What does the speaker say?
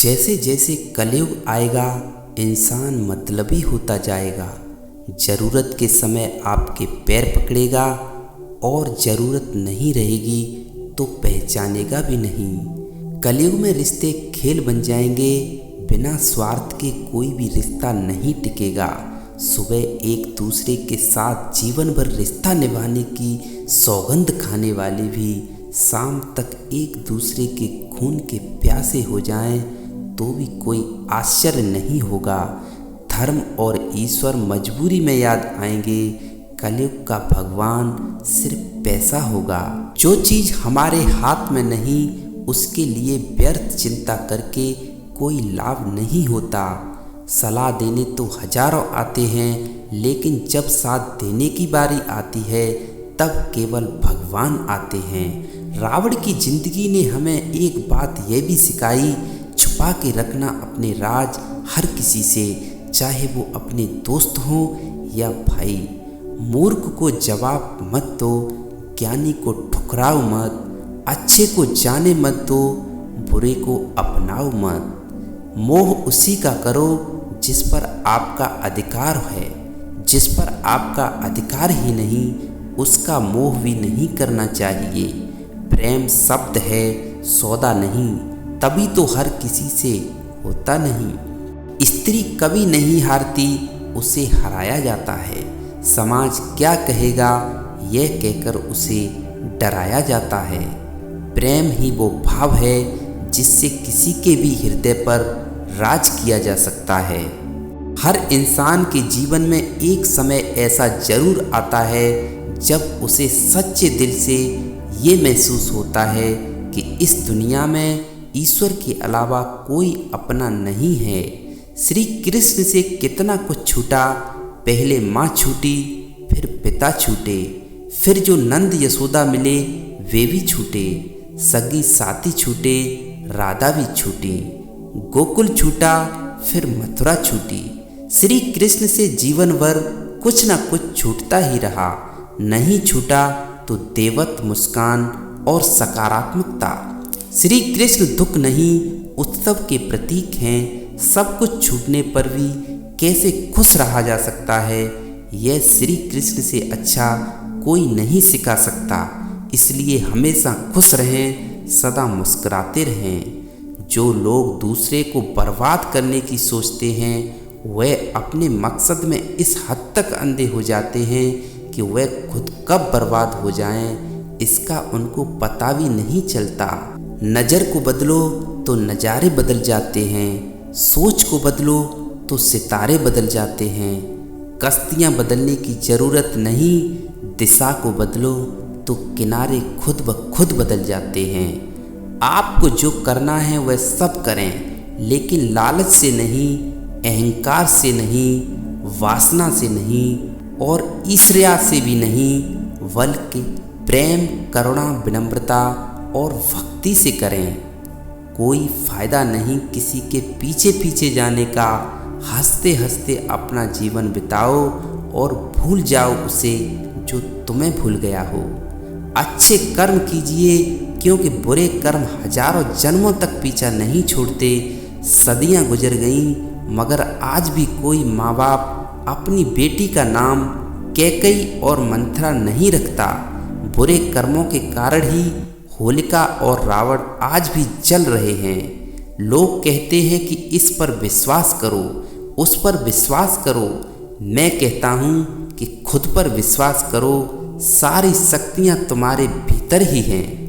जैसे जैसे कलयुग आएगा इंसान मतलबी होता जाएगा। ज़रूरत के समय आपके पैर पकड़ेगा और ज़रूरत नहीं रहेगी तो पहचानेगा भी नहीं। कलयुग में रिश्ते खेल बन जाएंगे, बिना स्वार्थ के कोई भी रिश्ता नहीं टिकेगा। सुबह एक दूसरे के साथ जीवन भर रिश्ता निभाने की सौगंध खाने वाले भी शाम तक एक दूसरे के खून के प्यासे हो जाएं तो भी कोई आश्चर्य नहीं होगा। धर्म और ईश्वर मजबूरी में याद आएंगे। कलयुग का भगवान सिर्फ पैसा होगा। जो चीज़ हमारे हाथ में नहीं उसके लिए व्यर्थ चिंता करके कोई लाभ नहीं होता। सलाह देने तो हजारों आते हैं, लेकिन जब साथ देने की बारी आती है तब केवल भगवान आते हैं। रावण की जिंदगी ने हमें एक बात यह भी सिखाई, छुपा के रखना अपने राज हर किसी से, चाहे वो अपने दोस्त हो या भाई। मूर्ख को जवाब मत दो, ज्ञानी को ठुकराओ मत, अच्छे को जाने मत दो, बुरे को अपनाओ मत। मोह उसी का करो जिस पर आपका अधिकार है। जिस पर आपका अधिकार ही नहीं उसका मोह भी नहीं करना चाहिए। प्रेम शब्द है, सौदा नहीं, तभी तो हर किसी से होता नहीं। स्त्री कभी नहीं हारती, उसे हराया जाता है। समाज क्या कहेगा यह कहकर उसे डराया जाता है। प्रेम ही वो भाव है जिससे किसी के भी हृदय पर राज किया जा सकता है। हर इंसान के जीवन में एक समय ऐसा जरूर आता है जब उसे सच्चे दिल से ये महसूस होता है कि इस दुनिया में ईश्वर के अलावा कोई अपना नहीं है। श्री कृष्ण से कितना कुछ छूटा, पहले माँ छूटी, फिर पिता छूटे, फिर जो नंद यशोदा मिले वे भी छूटे, सगी साथी छूटे, राधा भी छूटी, गोकुल छूटा, फिर मथुरा छूटी। श्री कृष्ण से जीवन भर कुछ न कुछ छूटता ही रहा। नहीं छूटा तो देवत्व, मुस्कान और सकारात्मकता। श्री कृष्ण दुख नहीं उत्सव के प्रतीक हैं। सब कुछ छूटने पर भी कैसे खुश रहा जा सकता है, यह श्री कृष्ण से अच्छा कोई नहीं सिखा सकता। इसलिए हमेशा खुश रहें, सदा मुस्कुराते रहें। जो लोग दूसरे को बर्बाद करने की सोचते हैं वह अपने मकसद में इस हद तक अंधे हो जाते हैं कि वह खुद कब बर्बाद हो जाएं इसका उनको पता भी नहीं चलता। नज़र को बदलो तो नज़ारे बदल जाते हैं, सोच को बदलो तो सितारे बदल जाते हैं। कश्तियाँ बदलने की ज़रूरत नहीं, दिशा को बदलो तो किनारे खुद ब खुद बदल जाते हैं। आपको जो करना है वह सब करें, लेकिन लालच से नहीं, अहंकार से नहीं, वासना से नहीं और ईर्ष्या से भी नहीं, बल्कि प्रेम, करुणा, विनम्रता और भक्ति से करें। कोई फ़ायदा नहीं किसी के पीछे पीछे जाने का। हंसते हंसते अपना जीवन बिताओ और भूल जाओ उसे जो तुम्हें भूल गया हो। अच्छे कर्म कीजिए क्योंकि बुरे कर्म हजारों जन्मों तक पीछा नहीं छोड़ते। सदियां गुजर गईं मगर आज भी कोई माँ बाप अपनी बेटी का नाम कैकई और मंथरा नहीं रखता। बुरे कर्मों के कारण ही होलिका और रावण आज भी जल रहे हैं। लोग कहते हैं कि इस पर विश्वास करो, उस पर विश्वास करो। मैं कहता हूँ कि खुद पर विश्वास करो, सारी शक्तियाँ तुम्हारे भीतर ही हैं।